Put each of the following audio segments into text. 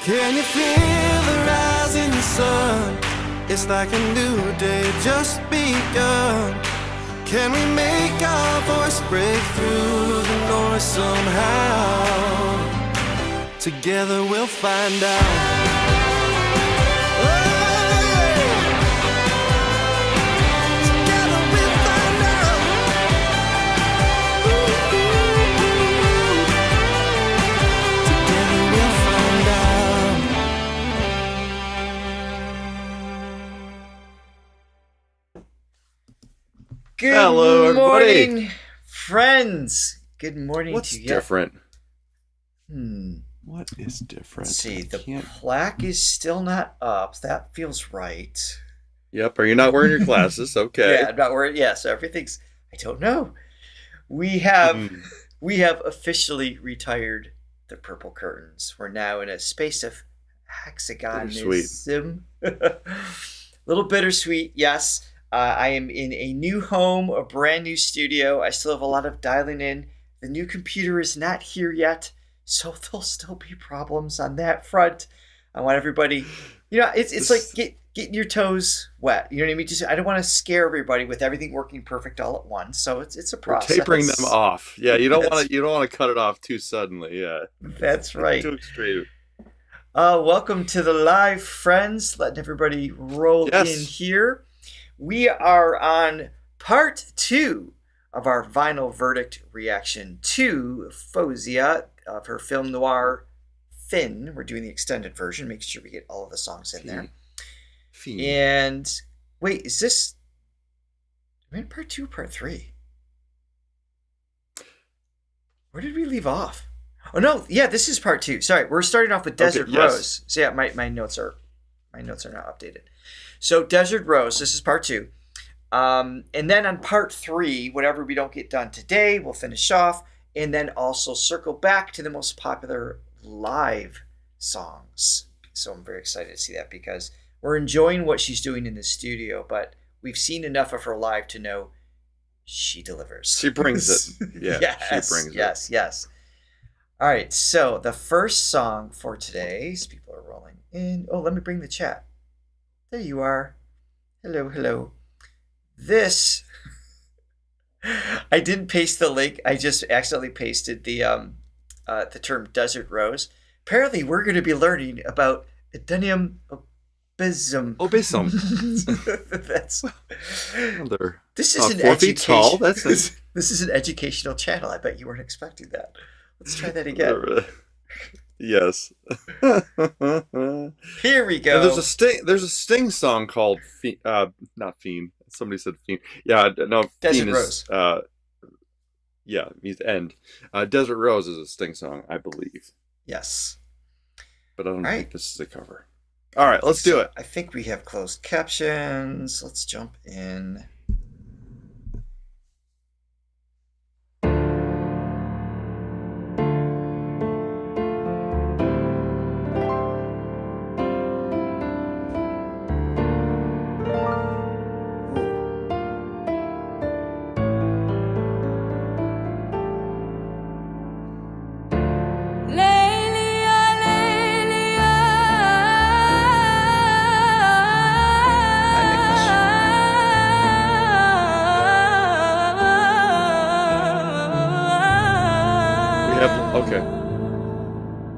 Can you feel the rising sun? It's like a new day just begun. Can we make our voice break through the noise somehow? Together we'll find out. Hello, everybody. Morning, friends. Good morning What's to you. different? What is different? Let's see, the plaque is still not up. That feels right. Yep. Are you not wearing your glasses? Okay. Yeah, I'm not worried. Yeah, so everything's. I don't know. We have officially retired the purple curtains. We're now in a space of hexagonism. Little bittersweet, yes. I am in a new home, a brand new studio. I still have a lot of dialing in. The new computer is not here yet, so there'll still be problems on that front. I want everybody, it's like getting your toes wet. You know what I mean? Just I don't want to scare everybody with everything working perfect all at once. So it's a process. We're tapering them off. Yeah, you don't want to cut it off too suddenly. Yeah, that's right. Too extreme. Welcome to the live, friends. Letting everybody roll in here. We are on part 2 of our vinyl verdict reaction to Faouzia of her film Noir Fin. We're doing the extended version, make sure we get all of the songs in there. Fin. And wait, is this part 2 or part 3? Where did we leave off? Oh no, yeah, this is part 2. Sorry, we're starting off with Desert Rose. So yeah, my notes are not updated. So Desert Rose, this is part 2. And then on part 3, whatever we don't get done today, we'll finish off and then also circle back to the most popular live songs. So I'm very excited to see that because we're enjoying what she's doing in the studio, but we've seen enough of her live to know she delivers. She brings it. Yeah, yes, she brings it. Yes. All right, so the first song for today, people are rolling in. Oh, let me bring the chat. There you are. Hello. This, I didn't paste the link. I just accidentally pasted the term Desert Rose. Apparently, we're going to be learning about Adenium obisum. That's. This is an 4 feet tall. This is an educational channel. I bet you weren't expecting that. Let's try that again. Yes. Here we go. And there's a Sting song called not Fiend. Somebody said Fiend. Yeah, no. Desert Fiend Rose. Means end. Desert Rose is a Sting song, I believe. Yes. But I don't think this is a cover. All right, let's do it. I think we have closed captions. Let's jump in.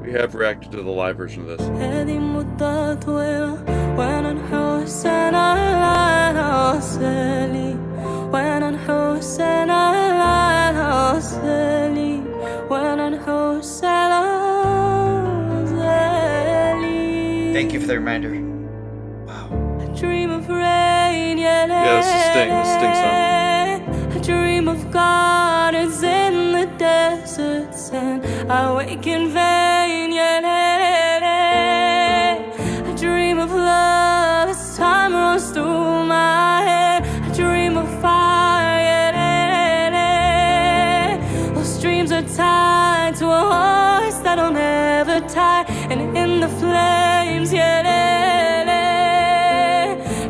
We have reacted to the live version of this. Thank you for the reminder. Wow. Yeah, this is Sting song. I dream of gardens in the deserts and I wake in vain, I dream of love as time runs through my head. I dream of fire, those dreams are tied to a horse that'll never tie. And in the flames,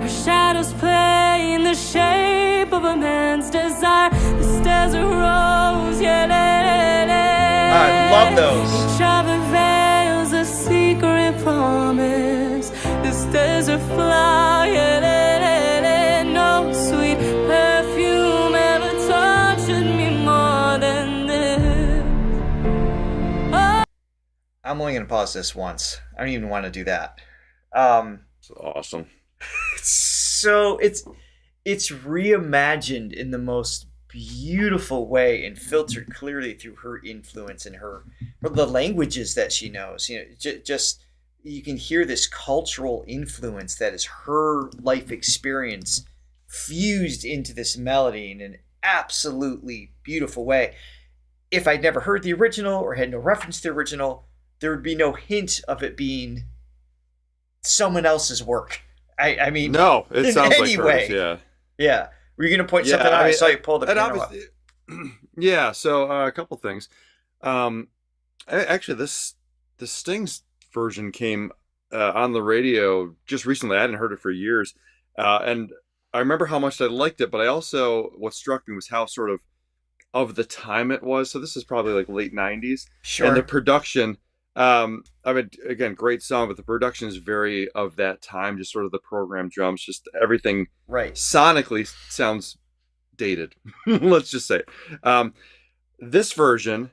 her shadows play in the shape of a man's desire. This desert rose, I love those. Each of it veils a secret poem. I'm only going to pause this once. I don't even want to do that. Um, It's awesome. so it's reimagined in the most beautiful way and filtered clearly through her influence and the languages that she knows. Just you can hear this cultural influence that is her life experience fused into this melody in an absolutely beautiful way. If I'd never heard the original or had no reference to the original, there would be no hint of it being someone else's work. I mean, No, it sounds like way. hers, yeah. Yeah. Were you going to point something out? I saw you pull the piano up. Yeah, so a couple things. Actually, the Sting's version came on the radio just recently. I hadn't heard it for years. And I remember how much I liked it, but I also, what struck me was how sort of the time it was. So this is probably like late 90s. Sure. And the production, I mean, again, great song, but the production is very of that time, just sort of the program drums, just everything Right. sonically sounds dated. Let's just say this version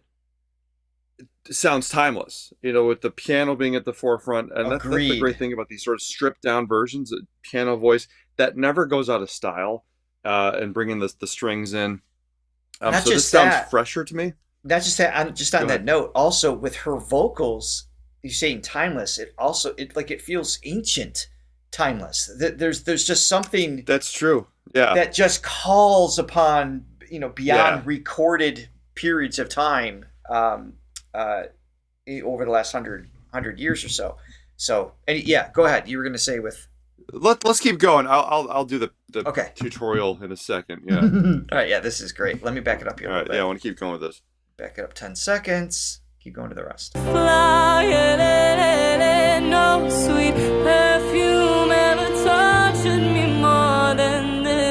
sounds timeless, with the piano being at the forefront. And that's the great thing about these sort of stripped down versions, piano voice that never goes out of style, and bringing the strings in. So this sounds fresher to me. Not just that, just on that note, also with her vocals, you're saying timeless. It feels ancient, timeless. There's just something that's true. Yeah, that just calls upon beyond recorded periods of time over the last 100 years or so. So, and go ahead. You were going to say with. Let's keep going. I'll do the okay. tutorial in a second. Yeah. All right. Yeah, this is great. Let me back it up here. All right. Yeah, I want to keep going with this. Back it up 10 seconds. Keep going to the rest. No sweet perfume ever touched me more than this.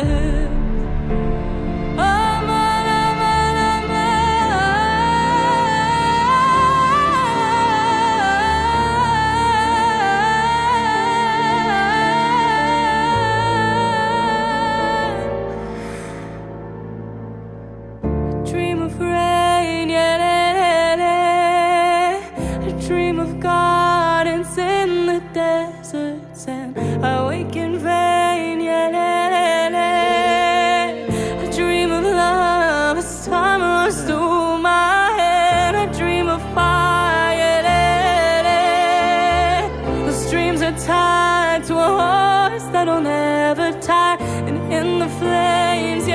Dream of rain, I dream of gardens in the deserts, and I wake in vain, I dream of love as time runs through my head. I dream of fire, those dreams are tied to a horse that'll never tire, and in the flames,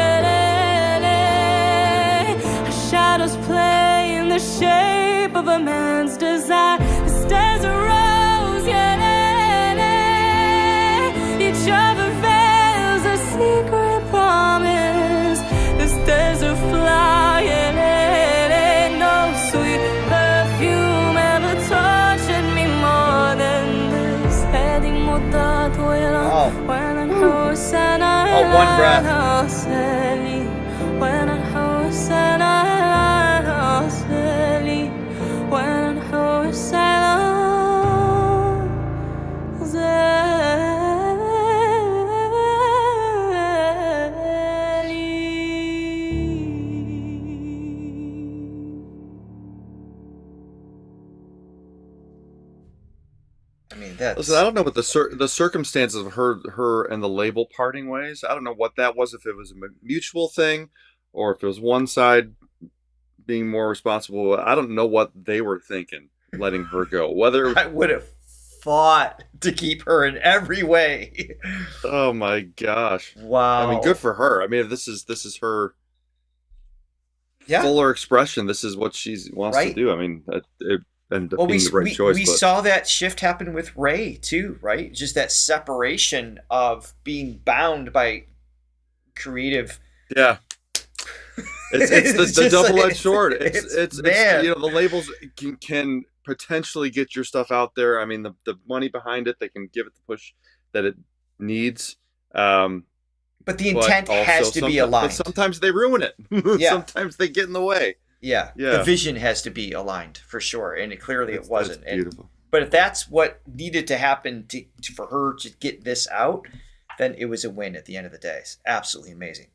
shadows play in the shape of a man's desire. This desert rose, each other veils a secret promise. This desert flower, no sweet perfume ever touched me more than this. One breath. Listen, I don't know what the circumstances of her and the label parting ways. I don't know what that was. If it was a mutual thing, or if it was one side being more responsible. I don't know what they were thinking, letting her go. Whether I would have fought to keep her in every way. Oh my gosh! Wow. I mean, good for her. I mean, if this is her fuller expression. This is what she wants to do. I mean, it ended up being the right choice. We saw that shift happen with Ray too, right? Just that separation of being bound by creative. Yeah. It's the double-edged sword. It's the labels can potentially get your stuff out there. I mean, the money behind it, they can give it the push that it needs. But the intent has to be aligned. But sometimes they ruin it. Sometimes they get in the way. Yeah. The vision has to be aligned for sure, and clearly it wasn't. That's beautiful. But if that's what needed to happen for her to get this out, then it was a win at the end of the day. It's absolutely amazing.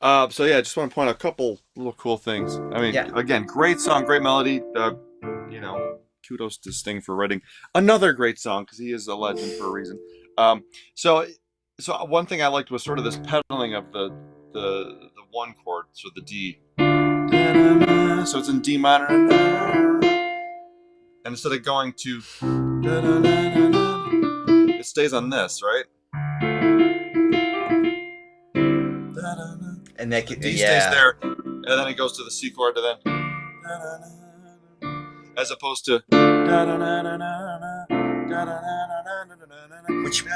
I just want to point out a couple little cool things. I mean, again, great song, great melody. kudos to Sting for writing another great song, because he is a legend for a reason. So one thing I liked was sort of this pedaling of the one chord, so the D. So it's in D minor, and instead of going to, it stays on this, right? And that D stays there, and then it goes to the C chord, and then, as opposed to,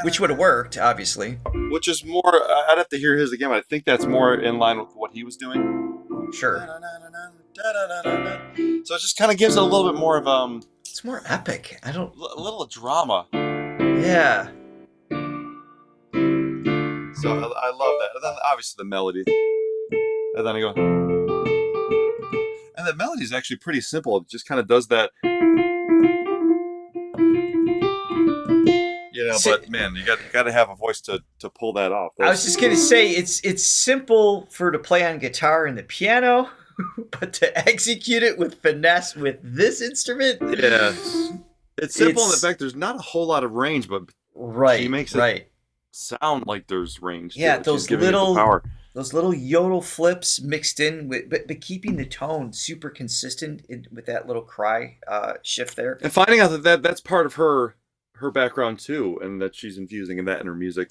which would have worked, obviously. which is more. I'd have to hear his again, but I think that's more in line with what he was doing. Sure. So it just kind of gives it a little bit more of It's more epic. I don't. a little drama. Yeah. So I love that. And then obviously the melody. And then I go. And the melody is actually pretty simple. It just kind of does that. But man, you got to have a voice to pull that off. I was just gonna say it's simple for to play on guitar and the piano, but to execute it with finesse with this instrument. Yeah. It's simple in the fact there's not a whole lot of range, but she makes it sound like there's range. Yeah, those little power. Those little yodel flips mixed in with, but keeping the tone super consistent with that little cry shift there. And finding out that's part of her background too, and that she's infusing that in her music,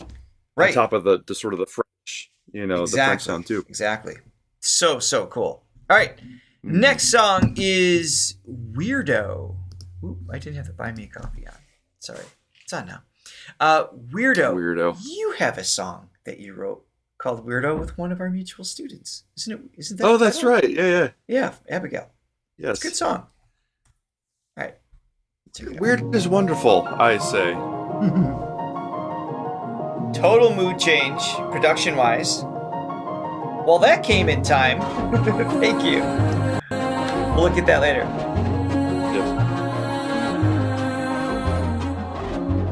right? On top of the sort of the French, the French sound too. Exactly. So cool. All right, next song is Weirdo. Ooh, I didn't have the Buy Me a Coffee on. Sorry, it's on now. Weirdo. You have a song that you wrote called Weirdo with one of our mutual students, isn't it? Isn't that? Oh, that's right. Yeah, Abigail. Yes, it's a good song. All right. Weird is wonderful, I say. Total mood change, production-wise. Well, that came in time. Thank you. We'll look at that later.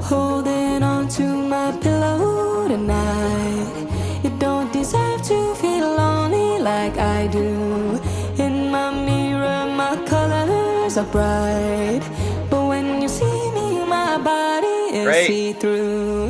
Holding on to my pillow tonight. You don't deserve to feel lonely like I do. In my mirror, my colors are bright. But when you see me, my body is see-through.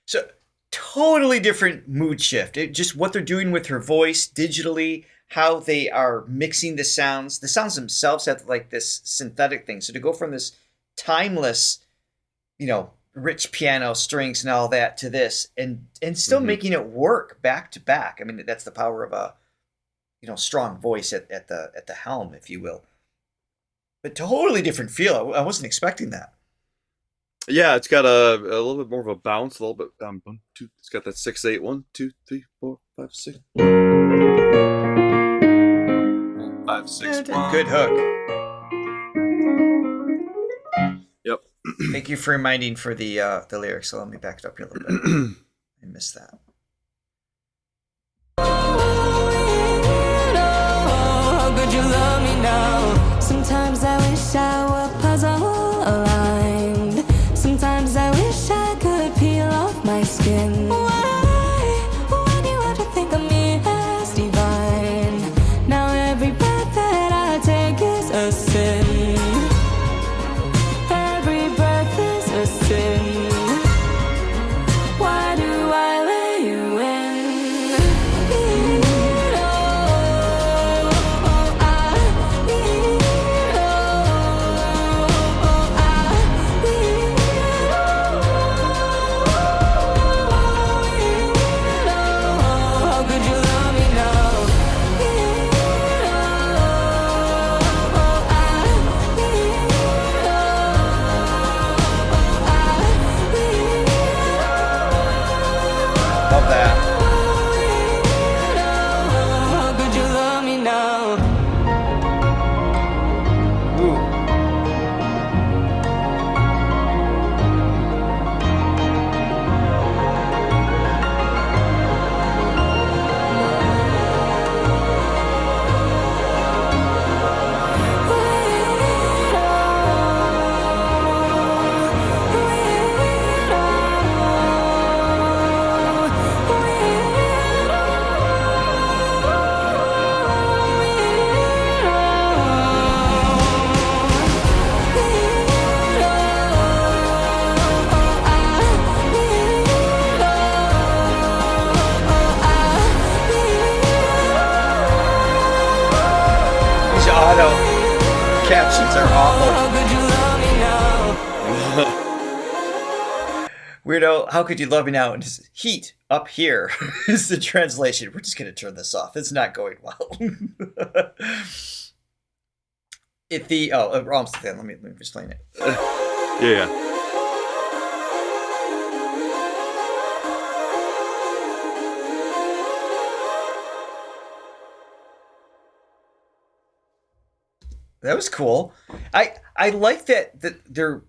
So, totally different mood shift. Just what they're doing with her voice digitally, how they are mixing the sounds. The sounds themselves have like this synthetic thing. So to go from this timeless, rich piano strings and all that to this, and still making it work back to back. I mean, that's the power of a, strong voice at the helm, if you will. But totally different feel. I wasn't expecting that. Yeah, it's got a little bit more of a bounce, a little bit. 1, 2. It's got that 6/8. 1, 2, 3, 4, 5, 6. 5, 6. 1. Good hook. Yep. Thank you for reminding for the lyrics. So let me back it up here a little bit. I missed that. How could you love me now? Sometimes I wish I were puzzle aligned. Sometimes I wish I could peel off my skin. Why do you have to think of me as divine? Now every breath that I take is a sin. Every breath is a sin. Why do I let you in? I no. Captions are awful. How could you love me now? Weirdo, how could you love me now? And just heat up here is the translation. We're just going to turn this off. It's not going well. Let me explain it. Yeah. That was cool. I like that they're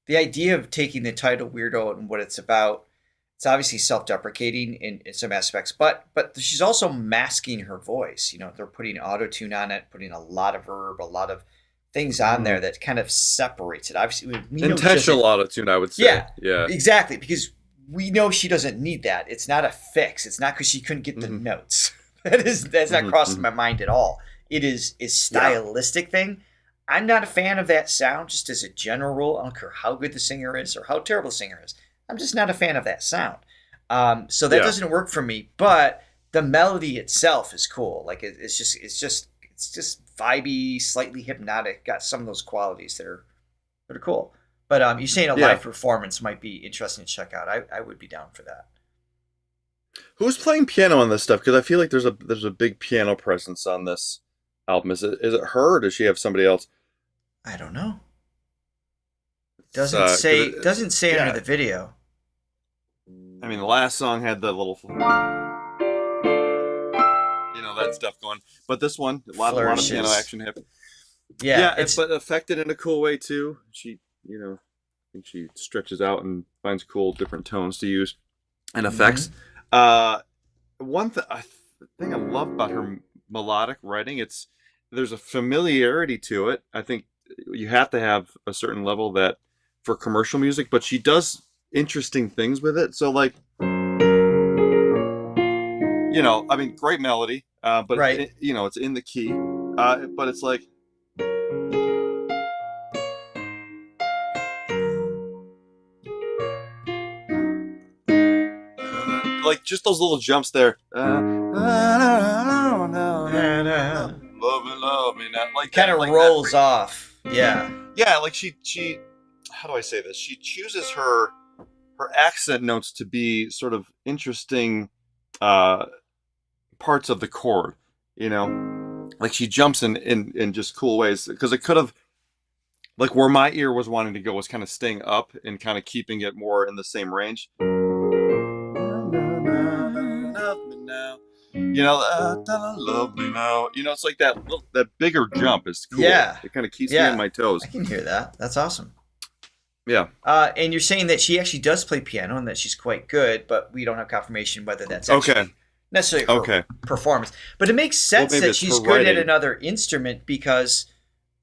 the idea of taking the title Weirdo and what it's about. It's obviously self-deprecating in some aspects, but she's also masking her voice. You know, they're putting auto-tune on it, putting a lot of verb, a lot of things on there that kind of separates it. Obviously, Intentional auto-tune, I would say. Yeah, exactly, because we know she doesn't need that. It's not a fix. It's not because she couldn't get the notes. That's not crossing my mind at all. It is a stylistic thing. I'm not a fan of that sound, just as a general rule. I don't care how good the singer is or how terrible the singer is. I'm just not a fan of that sound. So that doesn't work for me. But the melody itself is cool. Like it's just vibey, slightly hypnotic. Got some of those qualities that are cool. But you're saying a live performance might be interesting to check out. I would be down for that. Who's playing piano on this stuff? Because I feel like there's a big piano presence on this album. Is it her, or does she have somebody else? I don't know. Doesn't say under the video. I mean, the last song had the little, that stuff going. But this one, a lot of piano action hip. Yeah, but affected in a cool way too. She, I think she stretches out and finds cool different tones to use and effects. One thing I love about her melodic writing, there's a familiarity to it. I think you have to have a certain level that for commercial music, but she does interesting things with it. So like, great melody, but it's in the key, but it's like, just those little jumps there. Love me now. Like kind of rolls off. Yeah. Yeah, like she how do I say this? She chooses her accent notes to be sort of interesting parts of the chord, like she jumps in just cool ways, because it could have, like, where my ear was wanting to go was kind of staying up and kind of keeping it more in the same range. Love me now. It's like that bigger jump is cool. Yeah. It kind of keeps me on my toes. I can hear that. That's awesome. Yeah. And you're saying that she actually does play piano and that she's quite good, but we don't have confirmation whether that's actually necessarily her performance. But it makes sense that she's good at another instrument because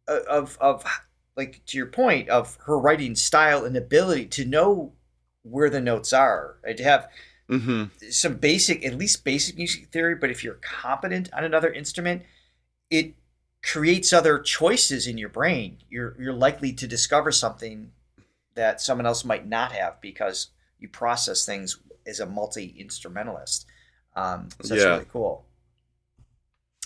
of like, to your point, of her writing style and ability to know where the notes are, right? To have some at least basic music theory, but if you're competent on another instrument, it creates other choices in your brain. You're likely to discover something that someone else might not have because you process things as a multi-instrumentalist. So that's really cool.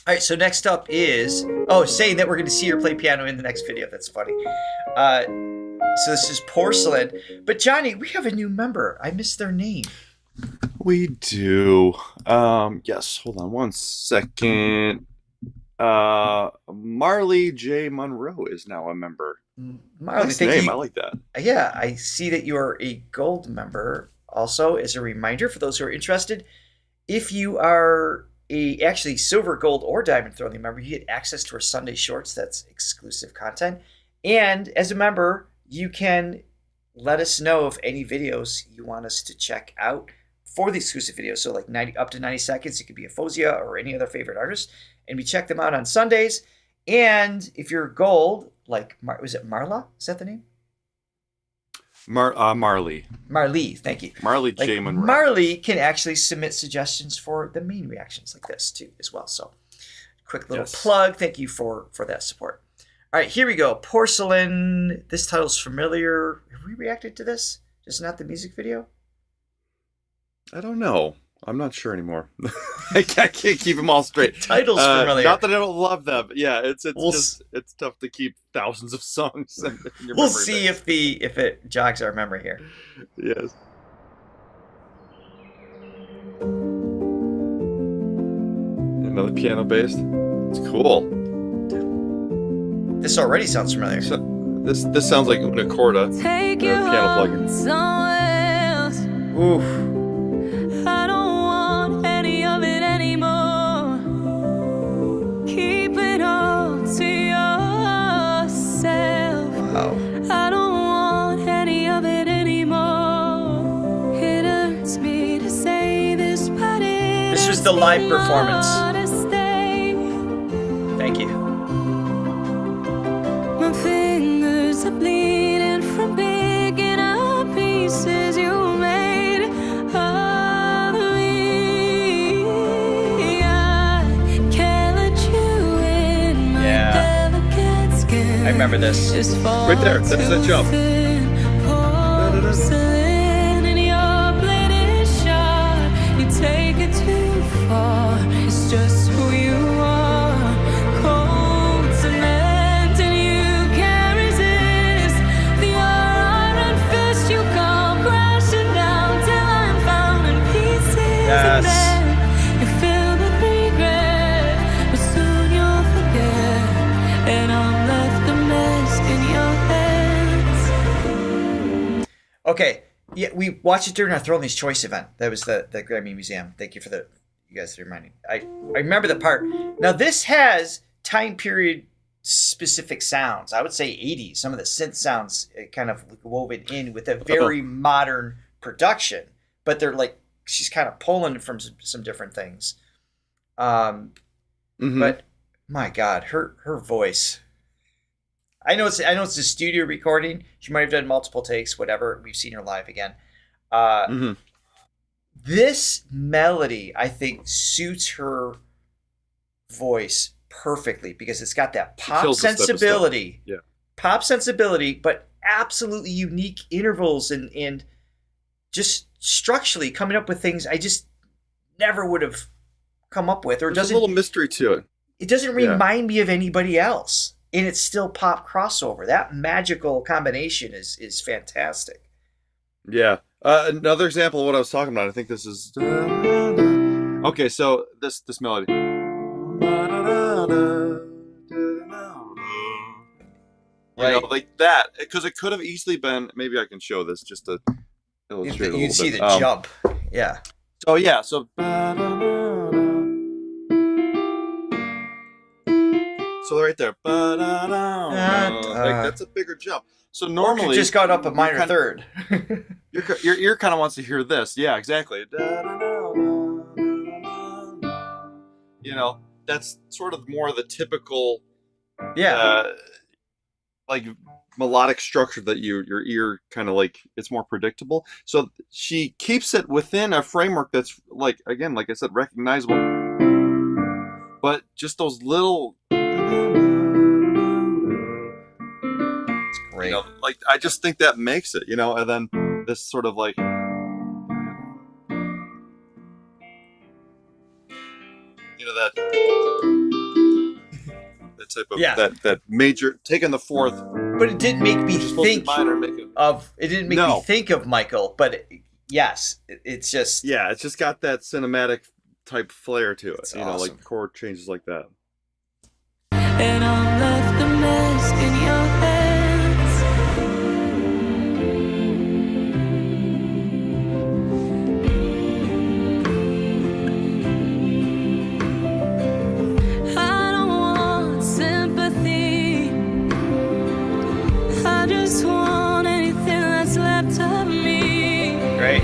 All right, so next up is saying that we're going to see her play piano in the next video. That's funny. So this is Porcelain, but Johnny, we have a new member. I missed their name. We do. Yes. Hold on one second. Marley J. Monroe is now a member. Marley, nice name. I like that. Yeah, I see that you are a gold member. Also, as a reminder for those who are interested, if you are actually silver, gold, or diamond throwing member, you get access to our Sunday Shorts. That's exclusive content. And as a member, you can let us know of any videos you want us to check out for the exclusive videos. So like up to 90 seconds, it could be a Faouzia or any other favorite artist. And we check them out on Sundays. And if you're gold, like, was it Marla? Is that the name? Marley. Marley, thank you. Marley J. Monroe. Marley can actually submit suggestions for the main reactions like this too, as well. So quick little plug. Thank you for that support. All right, here we go. Porcelain. This title's familiar. Have we reacted to this? Just not the music video? I don't know. I'm not sure anymore. I can't keep them all straight. Title's familiar. Not that I don't love them. Yeah, it's tough to keep thousands of songs. In your We'll memory see bank. if it jogs our memory here. Yes. Another piano based. It's cool. This already sounds familiar. So, this sounds like una corda. Take Or a your piano heart plugin. somewhere else. Oof. I don't want any of it anymore. Keep it all to yourself. Wow. I don't want any of it anymore. It hurts me to say this, but This was the live performance. Thank you. My fingers are bleeding from picking up pieces you made of me. I can't let you in my delicate skin. I remember this. Just Right there, that's that jump. Porcelain and your blade is sharp. You take it too far. It's just who you are. Cold cement and you can't resist. The iron fist you come crashing down till I'm found in pieces. Yes. And then you fill with regret, but soon you'll forget. And I'm left a mess in your hands. Okay. Yeah, we watched it during our Throwing These Choice event. That was the Grammy Museum. Thank you for you guys reminding. I remember the part. Now this has time period specific sounds. I would say 80s. Some of the synth sounds kind of woven in with a very modern production, but they're like she's kind of pulling from some different things. But my God, her voice. I know it's a studio recording. She might have done multiple takes, whatever. We've seen her live again. This melody, I think, suits her voice perfectly because it's got that pop kills the step of sensibility. Yeah. Pop sensibility, but absolutely unique intervals and just structurally coming up with things I just never would have come up with. Or There's doesn't a little mystery to it. it doesn't remind me of anybody else. And it's still pop crossover. That magical combination is fantastic. Yeah. Another example of what I was talking about. I think this is. Okay, so this melody. You know, like that, because it could have easily been. Maybe I can show this just to illustrate a little You bit. see the jump. Yeah. So yeah, so. So right there, like that's a bigger jump. So normally, You just got up a minor third. your ear kind of wants to hear this. Yeah, exactly. You know, that's sort of more the typical, like melodic structure that your ear kind of like. It's more predictable. So she keeps it within a framework that's like, again, like I said, recognizable. But just those little. It's great. You know, like I just think that makes it, you know, and then this sort of like, you know, that type of that major taking the fourth. But it didn't make me think Minor, make it, it didn't make me think of Michael, but it's just it's just got that cinematic type flair to it. It's you know, awesome. like chord changes like that. And I'm left a mess in your hands. I don't want sympathy. I just want anything that's left of me. great.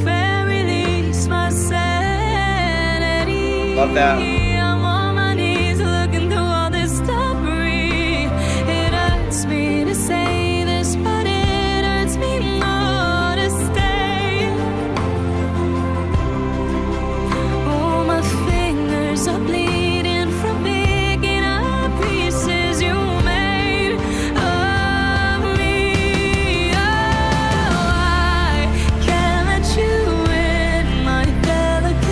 Fair release my sanity. Love that. I'm on my knees looking through all this debris. It hurts me to say this, but it hurts me more to stay. Oh, my fingers are bleeding from picking up pieces you made of me. Oh, I can't let you in my delicate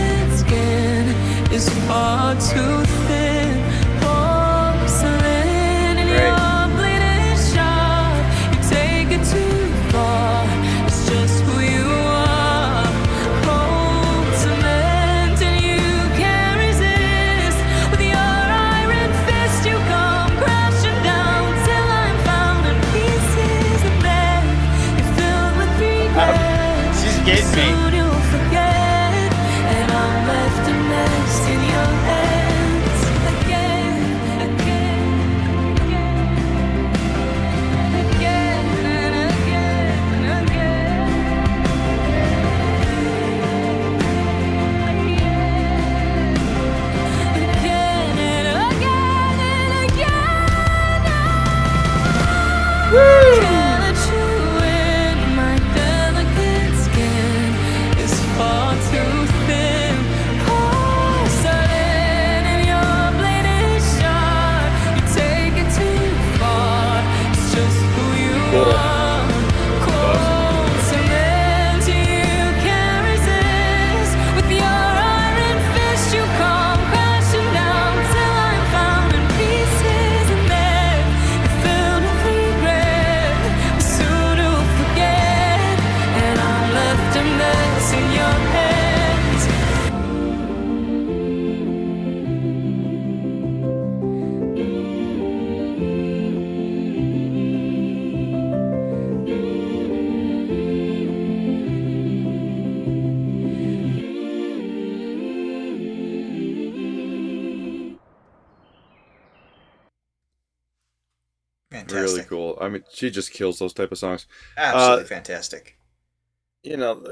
Fantastic. Really cool. I mean, she just kills those type of songs. Absolutely fantastic. You know,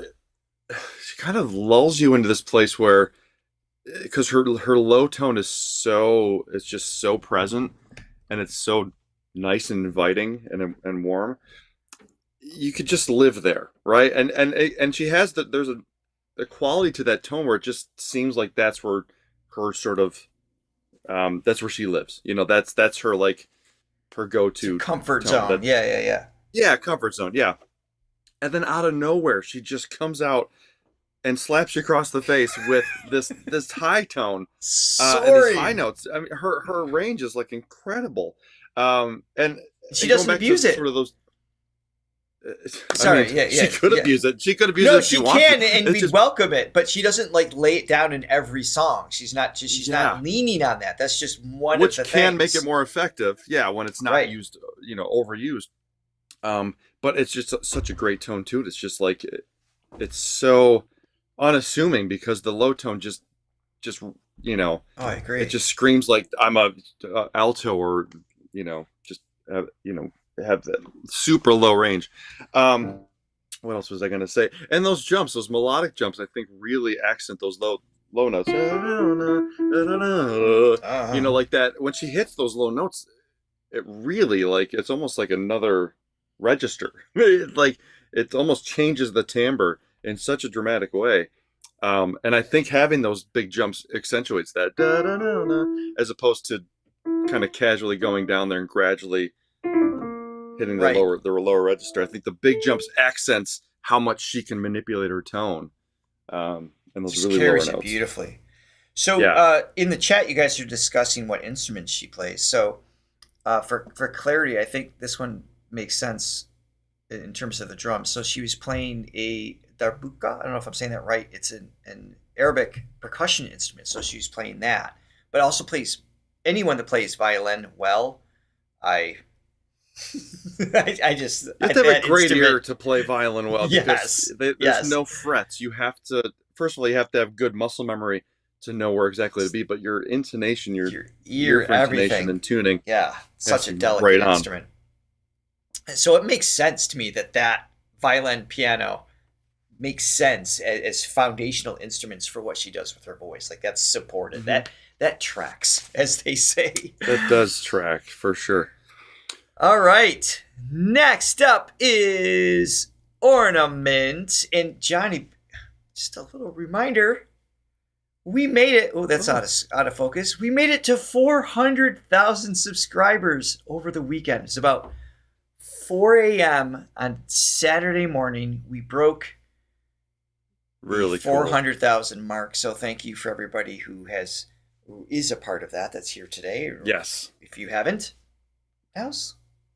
she kind of lulls you into this place where, because her low tone it's just so present, and it's so nice and inviting and warm. You could just live there, right? And she has there's a quality to that tone where it just seems like that's where her sort of that's where she lives. You know, that's her like her go-to Comfort tone. zone. Yeah. Comfort zone. Yeah. And then out of nowhere, she just comes out and slaps you across the face with this high tone and these high notes. I mean, her range is like incredible. And She doesn't abuse it. Sort of those. Sorry, I mean, she could abuse it. She could abuse it. No, if she wants can, to. and we welcome it. But she doesn't like lay it down in every song. She's not leaning on that. That's just one which of the can things. make it more effective. Yeah, when it's not used, overused. But it's just such a great tone too. It's just like it's so unassuming because the low tone just Oh, I agree. it just screams like I'm a alto or just have that super low range. What else was I going to say? And those jumps, those melodic jumps, I think really accent those low notes. Like that. When she hits those low notes, it really it's almost like another register. It almost changes the timbre in such a dramatic way. And I think having those big jumps accentuates that as opposed to kind of casually going down there and gradually hitting the lower register. I think the big jumps accents how much she can manipulate her tone. And those Just really carries lower it notes. beautifully. So in the chat, you guys are discussing what instruments she plays. So for clarity, I think this one makes sense in terms of the drums. So she was playing a darbuka. I don't know if I'm saying that right. It's an Arabic percussion instrument. So she's playing that, but also plays anyone that plays violin well. I just you have to have a great ear to play violin well Yes. because there's no frets. You have to first of all you have to have good muscle memory to know where exactly to be, but your intonation, your ear for intonation everything and tuning, such a delicate instrument. So it makes sense to me that violin, piano makes sense as foundational instruments for what she does with her voice. Like that's supported. Mm-hmm. That tracks, as they say. That does track for sure. All right. Next up is Ornament. And Johnny, just a little reminder. We made it. Oh, that's out of focus. We made it to 400,000 subscribers over the weekend. It's about 4 a.m. on Saturday morning. We broke really 400,000 mark. So thank you for everybody who is a part of that. That's here today. Yes. If you haven't, now's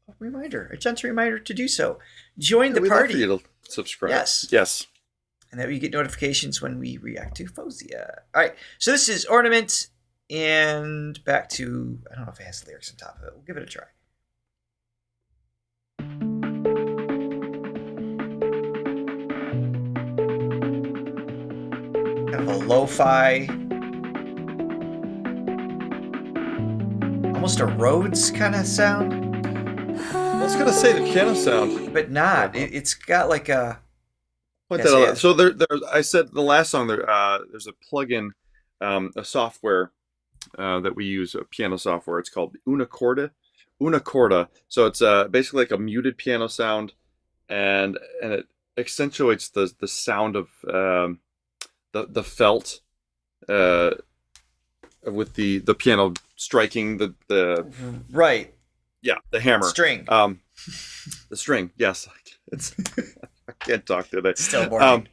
a gentle reminder to do so. Join the party. We'd love for you to subscribe. Yes. And that way you get notifications when we react to Faouzia. All right. So this is Ornament. And back to, I don't know if it has lyrics on top of it. We'll give it a try. Kind of a lo-fi, almost a Rhodes kind of sound. I was gonna say the piano sound, but not. It's got like a. So there. I said the last song there. There's a plugin, a software that we use, a piano software. It's called Una Corda. So it's basically like a muted piano sound, and it accentuates the sound of the felt with the piano striking the right. Yeah, the hammer. String. The string. Yes. It's I can't talk today. Still boring.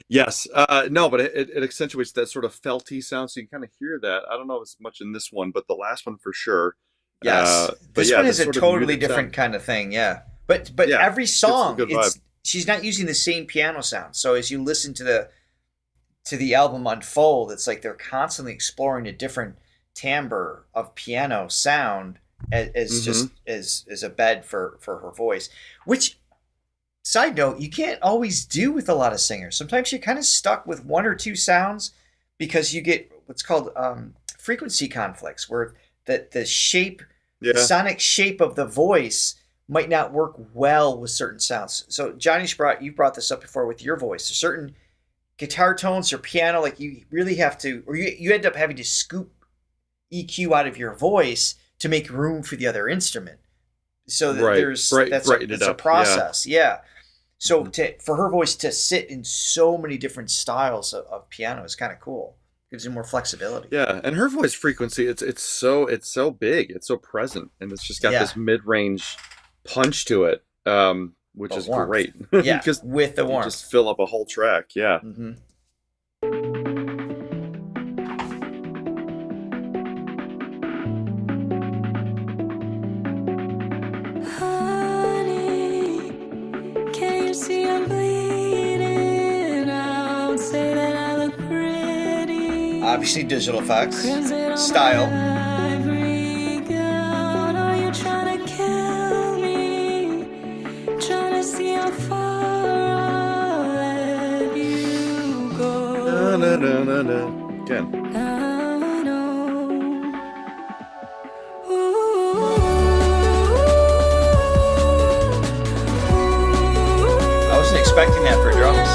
Yes. No, but it accentuates that sort of felty sound, so you can kind of hear that. I don't know if it's much in this one, but the last one for sure. Yes. This one is a totally different kind of thing, yeah. But every song, she's not using the same piano sound. So as you listen to the album unfold, it's like they're constantly exploring a different timbre of piano sound as just as a bed for her voice. Which, side note, you can't always do with a lot of singers. Sometimes you're kind of stuck with one or two sounds because you get what's called frequency conflicts, where the shape the sonic shape of the voice might not work well with certain sounds. So Johnny, you brought this up before with your voice. There's certain guitar tones or piano, like you really have to, or you end up having to scoop EQ out of your voice to make room for the other instrument. So that that's a process. Yeah. So for her voice to sit in so many different styles of piano is kind of cool. Gives you more flexibility. Yeah, and her voice frequency, it's so big, it's so present, and it's just got this mid-range punch to it, which is warmth. Great. Yeah, because with the warmth, just fill up a whole track. Yeah. Mm-hmm. Obviously, digital effects, style. Again. I wasn't expecting that for drums.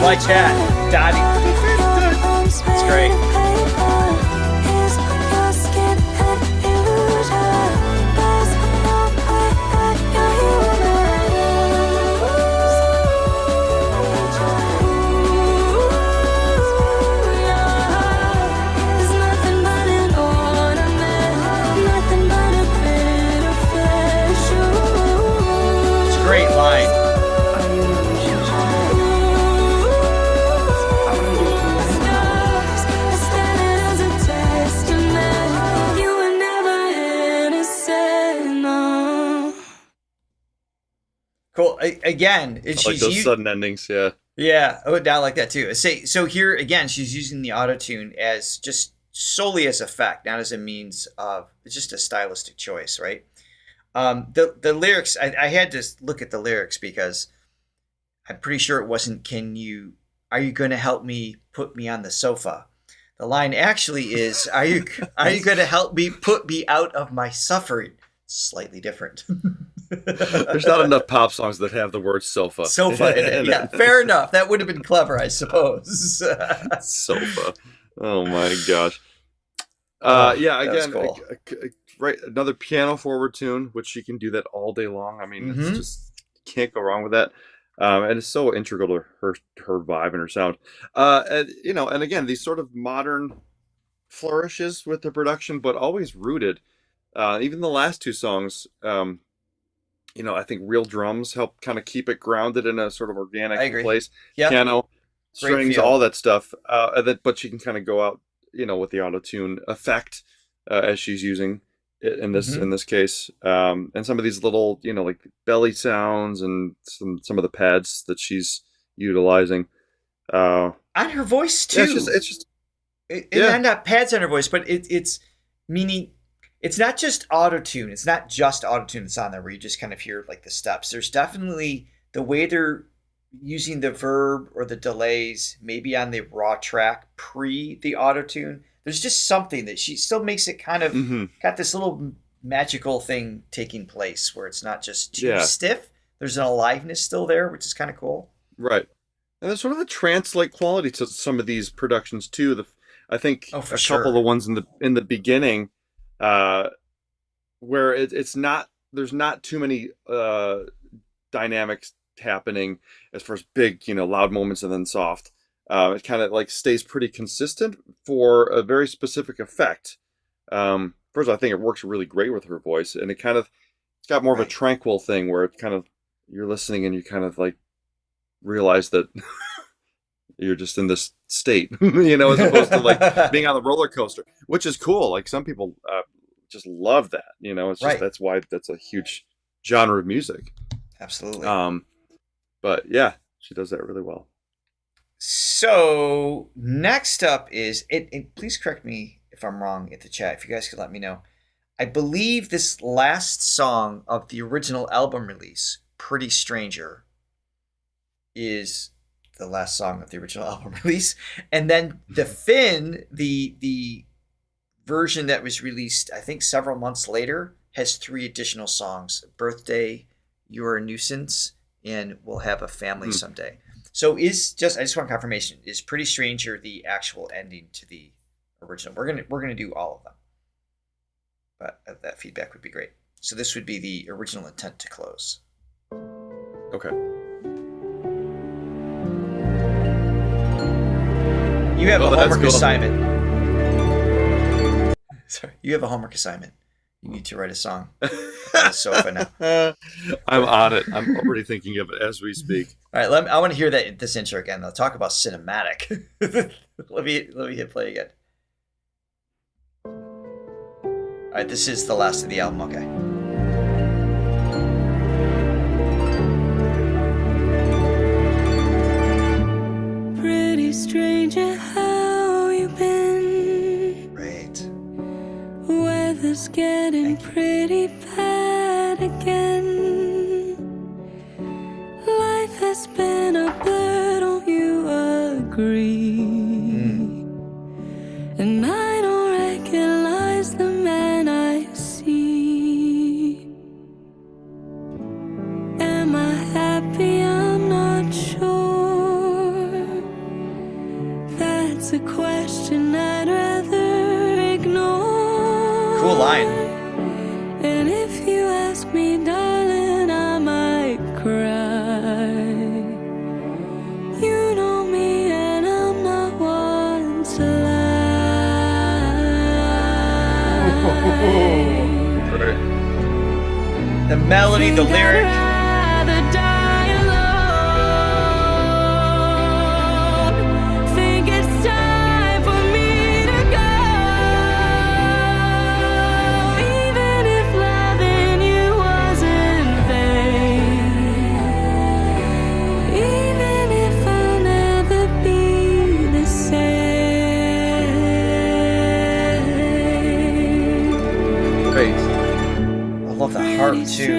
Like that, Dottie. It's great. It's a great line. Cool. Again, I like those sudden endings. Yeah. Yeah. Oh, I like that too. So here again, she's using the auto-tune as just solely as effect, not as a means of. It's just a stylistic choice, right? The lyrics. I had to look at the lyrics because I'm pretty sure it wasn't. Are you going to help me put me on the sofa? The line actually is, Are you going to help me put me out of my suffering? Slightly different. There's not enough pop songs that have the word sofa. Sofa in it. Yeah, fair enough. That would have been clever, I suppose. Sofa. Oh my gosh. Yeah, again, cool. Right, another piano forward tune, which she can do that all day long. I mean, it's just can't go wrong with that. And it's so integral to her vibe and her sound. And again, these sort of modern flourishes with the production, but always rooted. Even the last two songs, I think real drums help kind of keep it grounded in a sort of organic place. Yep. Piano, strings, all that stuff. But she can kind of go out, with the auto-tune effect as she's using it in this case. And some of these little, like belly sounds and some of the pads that she's utilizing. On her voice too. Yeah, and not pads on her voice, but it's meaning. It's not just auto-tune. It's not just auto-tune that's on there where you just kind of hear like the steps. There's definitely the way they're using the verb or the delays maybe on the raw track pre the auto tune. There's just something that she still makes it kind of got this little magical thing taking place where it's not just too stiff. There's an aliveness still there, which is kind of cool. Right. And there's sort of a trance-like quality to some of these productions too. I think a couple of the ones in the beginning, where it's not, there's not too many dynamics happening as far as big, loud moments and then soft. It kind of like stays pretty consistent for a very specific effect. First, I think it works really great with her voice, and it's got more of a tranquil thing where it kind of, you're listening and you kind of like realize that you're just in this state, as opposed to like being on the roller coaster, which is cool. Like some people just love that, it's just, that's why that's a huge genre of music. Absolutely. But yeah, she does that really well. So next up is it. Please correct me if I'm wrong in the chat. If you guys could let me know. I believe this last song of the original album release, Pretty Stranger, is the last song of the original album release. And then the Finn, the version that was released, I think several months later, has 3 additional songs: Birthday, You're a Nuisance, and We'll Have a Family Someday. So I just want confirmation, is Pretty Stranger the actual ending to the original? We're gonna do all of them. But that feedback would be great. So this would be the original intent to close. Okay. You have a homework assignment. Sorry, you have a homework assignment. You need to write a song on the sofa now. I'm on it. I'm already thinking of it as we speak. All right, I want to hear this intro again. I'll talk about cinematic. let me hit play again. All right, this is the last of the album. Okay. Pretty stranger, how you been? Great. Weather's getting pretty bad again. Life has been a blur, don't you agree? And I don't recognize the man I see. Am I happy? I'm not sure. That's a question I'd rather ignore. Cool line. And if you ask me, darling, I might cry. You know me and I'm not one to lie. The melody, the lyric. The harp too.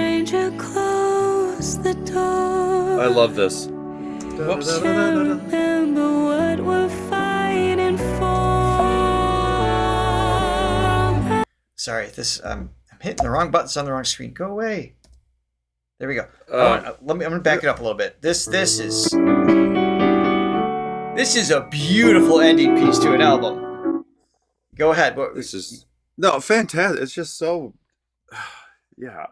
I love this. Whoops. Remember what we're fighting for. Sorry, this I'm hitting the wrong buttons on the wrong screen. Go away. There we go. I'm gonna back it up a little bit. This is a beautiful ending piece to an album. Go ahead. This is fantastic. It's just so. Yeah.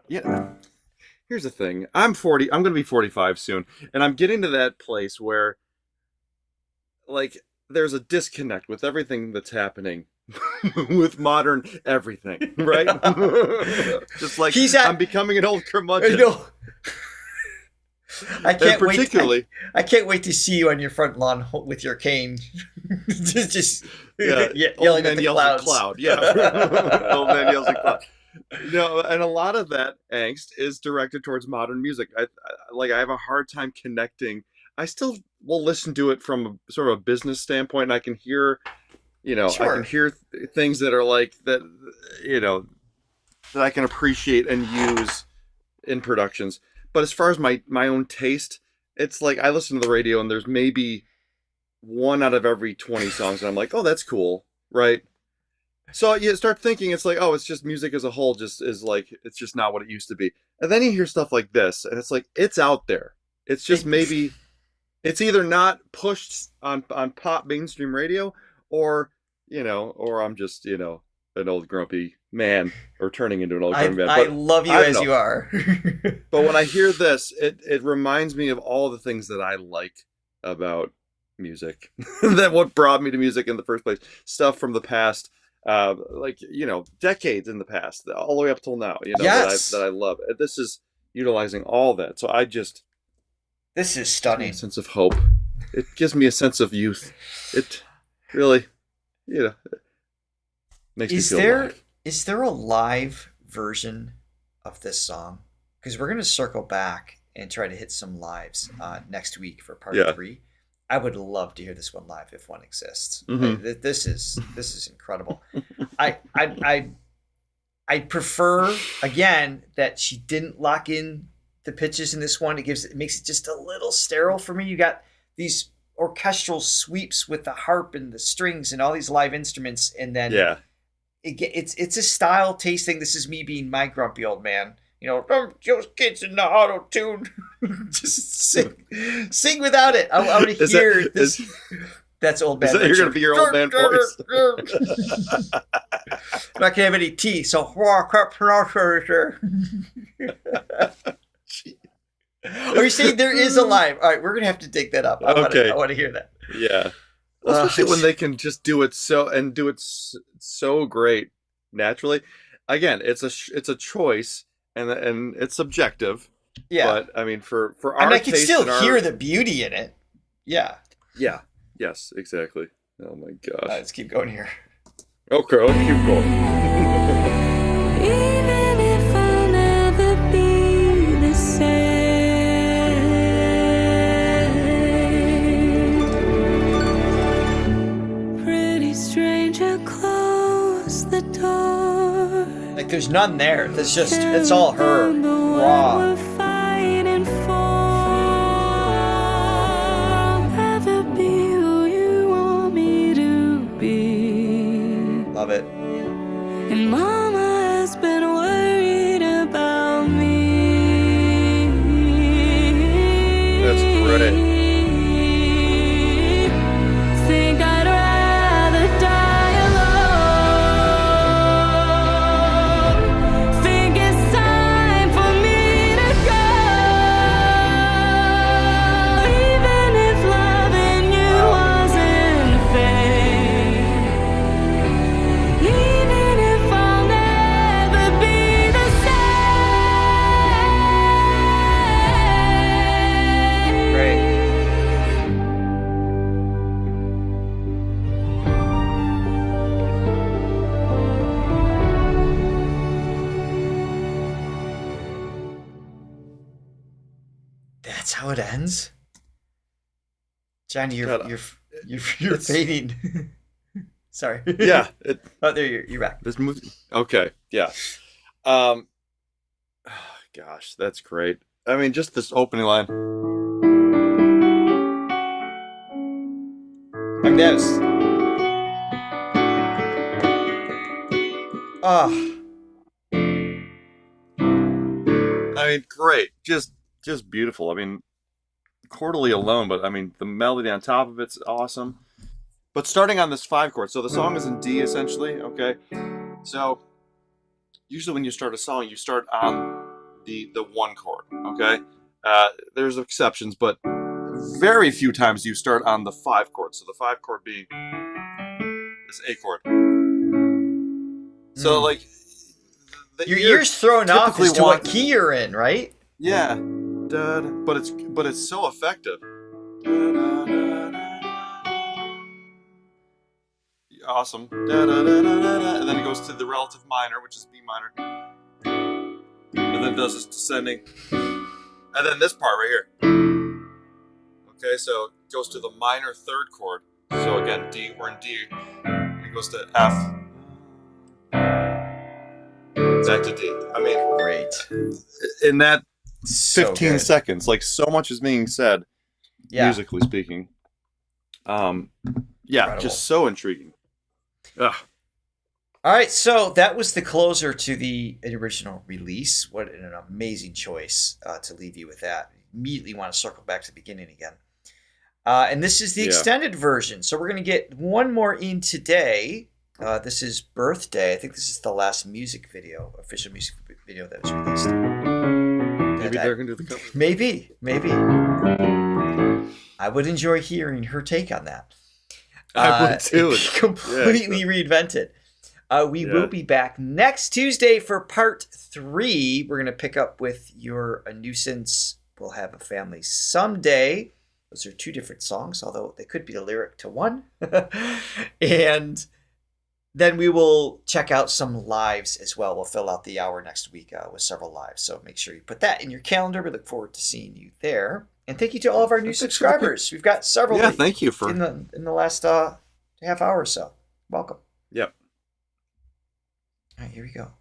Here's the thing. I'm 40. I'm going to be 45 soon. And I'm getting to that place where, like, there's a disconnect with everything that's happening with modern everything, right? Just like I'm becoming an old curmudgeon. I can't wait. I can't wait to see you on your front lawn with your cane, just yelling at the clouds. Old man yells at cloud. No, and a lot of that angst is directed towards modern music. I have a hard time connecting. I still will listen to it from a, sort of a business standpoint, and I can hear, I can hear things that are like that, that I can appreciate and use in productions. But as far as my own taste, it's like I listen to the radio and there's maybe one out of every 20 songs and I'm like, oh, that's cool, right? So you start thinking it's like, oh, it's just music as a whole just is like, it's just not what it used to be. And then you hear stuff like this and it's like, it's out there. It's just maybe, it's either not pushed on pop mainstream radio or, or I'm just, an old grumpy man or turning into an old grumpy man. I love you as you are. But when I hear this, it reminds me of all the things that I like about music. That what brought me to music in the first place. Stuff from the past, decades in the past, all the way up till now, yes. that I love. This is utilizing all that. So this is stunning. A sense of hope. It gives me a sense of youth. It really, makes me feel alive. Is there a live version of this song? Because we're going to circle back and try to hit some lives next week for part 3. I would love to hear this one live if one exists. Mm-hmm. This is incredible. I prefer, again, that she didn't lock in the pitches in this one. It makes it just a little sterile for me. You got these orchestral sweeps with the harp and the strings and all these live instruments, and then it's a style taste thing. This is me being my grumpy old man. Those kids in the auto tune. Just sing without it. I want to hear this. That's old man. You're going to be your old man voice. I'm not going to have any tea, so. Are you saying there is a live? All right, we're going to have to dig that up. I want to hear that. Yeah. Well, especially when they can just do it so great naturally. Again, it's a choice. And it's subjective. Yeah. But I mean, for our I can still hear the beauty in it. Yeah. Yeah. Yes, exactly. Oh my gosh. Let's keep going here. Okay, let's keep going. Even if I'll never be the same. Pretty stranger, close the door. Like there's none there. It's all her raw. Love it. And Mama has been worried about me. That's great. Think I'd rather die alone. Think it's time for me to go. Even if loving you wasn't fair. Even if I'll never be the same. Great. That's how it ends. Johnny, you're fading. Sorry. Yeah. Oh, there you're back. This movie. Okay. Yeah. Gosh, that's great. I mean, just this opening line. Like this. Oh, I mean, great. Just beautiful. I mean, chordally alone, but I mean, the melody on top of it's awesome. But starting on this 5 chord, so the song is in D essentially, okay? So usually when you start a song, you start on the 1 chord, okay? There's exceptions, but very few times you start on the 5 chord. So the 5 chord being this A chord. So like your ear's thrown off as to what key you're in, right? Yeah. But it's so effective. Awesome. And then it goes to the relative minor, which is B minor. And then does this descending. And then this part right here. Okay, so it goes to the minor 3rd chord. So again, D, we're in D. And it goes to F. Back to D. I mean, great. In that So 15 good. seconds. Like, so much is being said, Yeah. musically speaking. Yeah, Incredible. just so intriguing. Ugh. All right, so that was the closer to the original release. What an amazing choice to leave you with that. Immediately want to circle back to the beginning again. And this is the extended version. So we're going to get one more in today. This is Birthday. I think this is the last music video, official music video that was released. Maybe they're going to do the cover. Maybe. I would enjoy hearing her take on that. I would too. Completely reinvented. We will be back next Tuesday for part 3. We're going to pick up with You're a Nuisance. We'll have a family someday. Those are 2 different songs, although they could be the lyric to one. And then we will check out some lives as well. We'll fill out the hour next week with several lives. So make sure you put that in your calendar. We look forward to seeing you there. And thank you to all of our new subscribers. We've got several. Yeah, thank you for in the last half hour or so. Welcome. Yep. All right, here we go.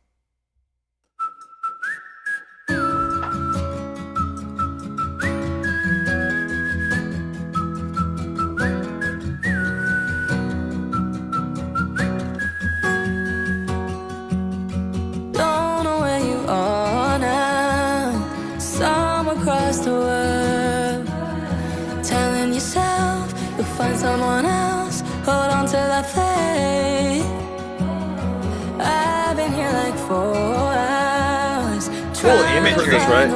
Don't know where you are now, somewhere across the world. Telling yourself you'll find someone else. Hold on to that faith. I've been here like 4 hours. Cool imagery. That's right.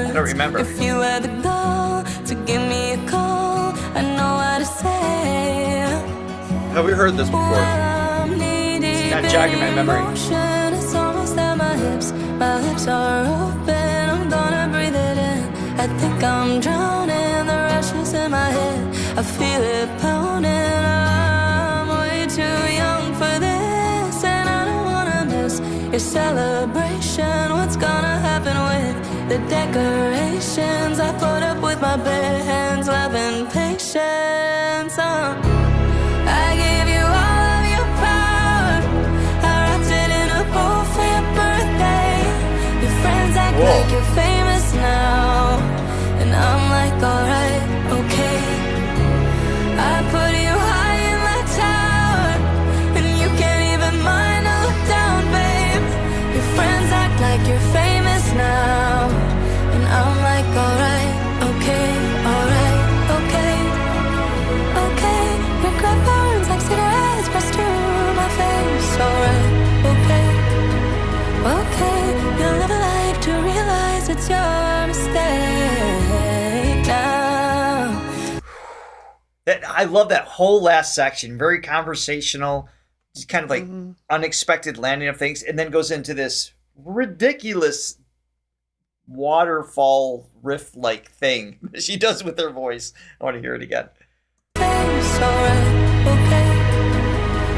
I don't remember. If you had the goal to give me a call, I know what to say. Have we heard this before? It's not jogging my memory. It's almost at my hips. My lips are open. I'm gonna breathe it in. I think I'm drowning. The rush is in my head. I feel it pounding. I'm way too young for this, and I don't wanna miss your celebration. What's gonna happen with the decorations I put up with my bare hands, love and patience? I gave you all of your power. I wrapped it in a bow for your birthday. Your friends act like you're famous now, and I'm like, alright, okay. I put you high in that tower, and you can't even mind to look down, babe. Your friends act like you're famous now, and I'm like, alright, okay, alright, okay, okay. Regret burns like cigarettes pressed to my face. Alright, okay, okay. You'll live a life to realize it's your mistake now. I love that whole last section. Very conversational. Just kind of like unexpected landing of things, and then goes into this ridiculous waterfall riff-like thing that she does with her voice. I want to hear it again. It's alright, okay,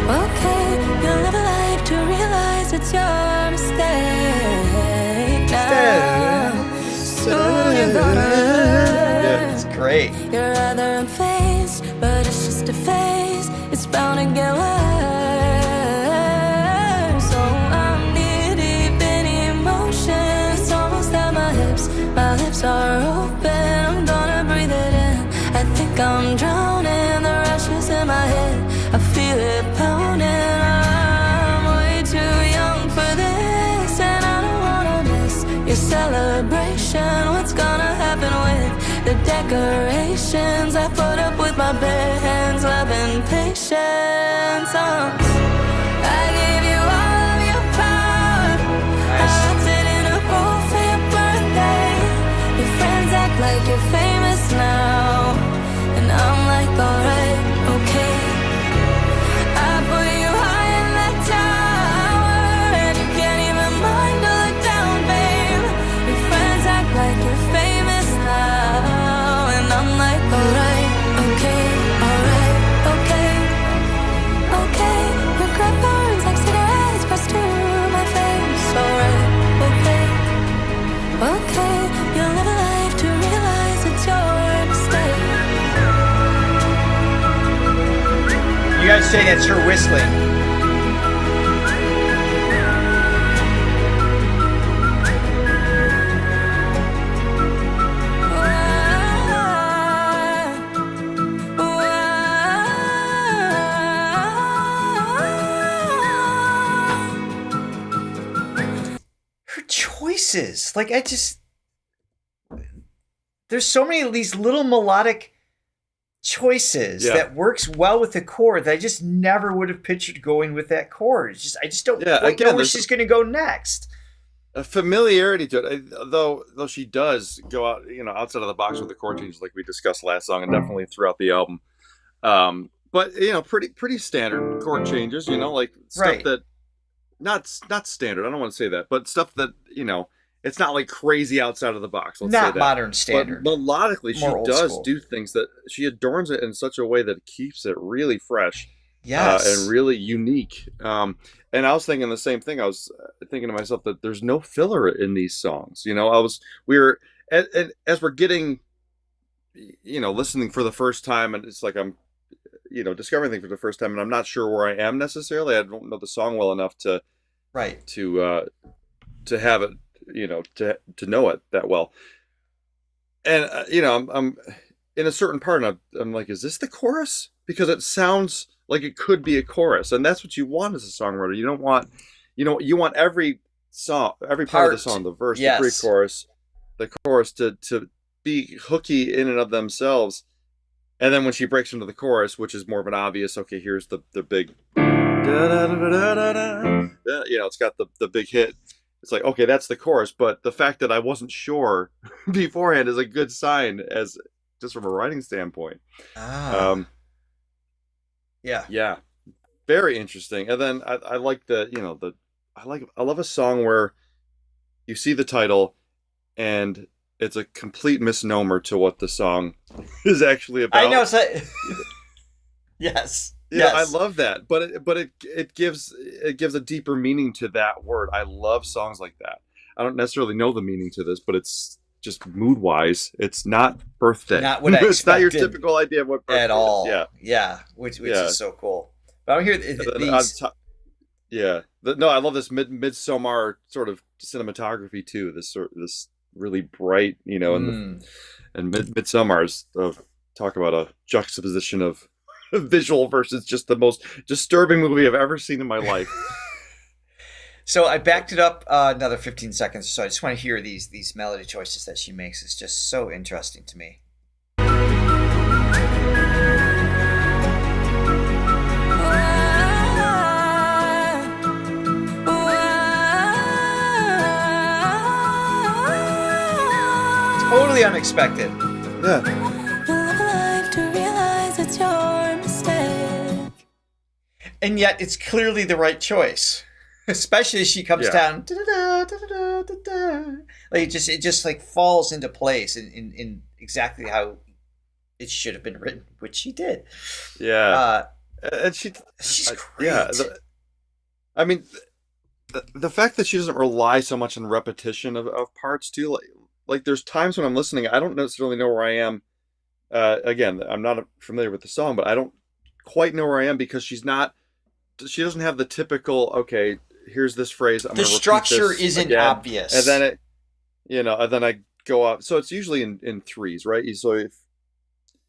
okay. You'll live a life to realize it's your mistake now. Soon you're gonna learn. It's great. You're rather unfazed, but it's just a phase. It's bound to get worse. So I'm knee deep in emotion. It's almost at my hips. My lips are open. I'm gonna breathe it in. I think I'm drowning. The rush is in my head. I feel it pounding. I'm way too young for this, and I don't wanna miss your celebration. What's gonna happen with the decorations I put up with my bare hands, love and patience? I gave you all of your power. I wrapped it in a bow for your birthday. Your friends act like you're famous now, and I'm like, alright, okay. I put you high in that tower, and you can't even mind to look down, babe. Your friends act like you're famous now, and I'm like, alright, okay, alright, okay, okay. Regret burns like cigarettes pressed to my face. Alright, okay, okay. You'll live a life to realize it's your mistake. You guys say that's her whistling. choices. Like there's so many of these little melodic choices that works well with the chord that I just never would have pictured going with that chord. I just don't quite know where she's going to go next. A familiarity to it, though she does go out, outside of the box with the chord changes like we discussed last song and definitely throughout the album. But pretty standard chord changes, like stuff that not standard. I don't want to say that, but stuff that it's not like crazy outside of the box. Let's say that. Modern standard. But melodically, she does school. do things that she adorns it in such a way that keeps it really fresh. Yes. And really unique. And I was thinking the same thing. I was thinking to myself that there's no filler in these songs. As we're getting, listening for the first time, and it's like I'm, discovering things for the first time, and I'm not sure where I am necessarily. I don't know the song well enough to have it, to know it that well. And I'm in a certain part, and I'm like, is this the chorus? Because it sounds like it could be a chorus, and that's what you want as a songwriter. You don't want, you want every song, every part of the song, the verse, the pre-chorus, the chorus to be hooky in and of themselves. And then when she breaks into the chorus, which is more of an obvious, okay, here's the big, it's got the big hit. It's like, okay, that's the chorus. But the fact that I wasn't sure beforehand is a good sign, as just from a writing standpoint. Yeah, very interesting. And then I like I love a song where you see the title and it's a complete misnomer to what the song is actually about. I know. Yes. Yeah, I love that. But it gives a deeper meaning to that word. I love songs like that. I don't necessarily know the meaning to this, but it's just mood wise. It's not birthday. Not what I expected. It's not your typical idea of what birthday at all. is. Yeah. Which is so cool. But I'm here. I love this midsummer sort of cinematography too. This really bright, and Midsummer's talk about a juxtaposition of visual versus just the most disturbing movie I've ever seen in my life. So I backed it up another 15 seconds or so. I just want to hear these melody choices that she makes. It's just so interesting to me. Totally unexpected. Yeah. To realize it's your mistake. And yet it's clearly the right choice. Especially as she comes down. Like it just like falls into place in exactly how it should have been written, which she did. Yeah. And she's great. Yeah. The fact that she doesn't rely so much on repetition of parts too, like there's times when I'm listening, I don't necessarily know where I am. Again, I'm not familiar with the song, but I don't quite know where I am because she doesn't have the typical, okay, here's this phrase. The structure isn't obvious. And then and then I go up. So it's usually in threes, right? So if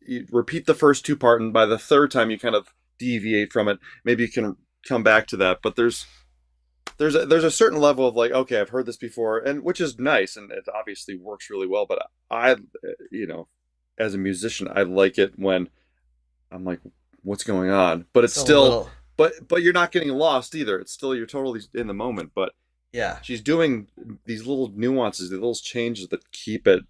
you repeat the first two part, and by the third time you kind of deviate from it, maybe you can come back to that. But there's a certain level of like, okay, I've heard this before, and which is nice, and it obviously works really well. But I, as a musician, I like it when I'm like, what's going on? But it's still, but you're not getting lost either. It's still, you're totally in the moment. But yeah, she's doing these little nuances, these little changes that keep it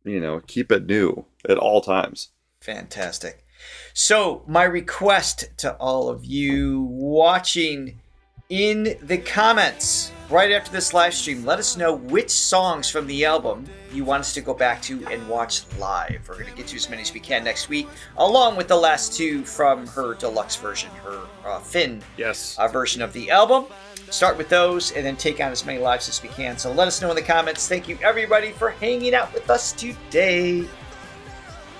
new at all times. Fantastic. So my request to all of you watching, in the comments right after this live stream, let us know which songs from the album you want us to go back to and watch live. We're going to get to as many as we can next week, along with the last two from her deluxe version, her Finn version of the album. Start with those and then take on as many lives as we can. So let us know in the comments. Thank you, everybody, for hanging out with us today.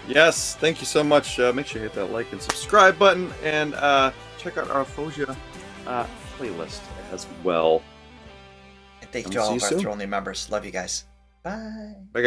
Yes, thank you so much. Make sure you hit that like and subscribe button, and check out our Faouzia playlist as well. And thank you to all of our Throne members. Love you guys. Bye. Bye, guys.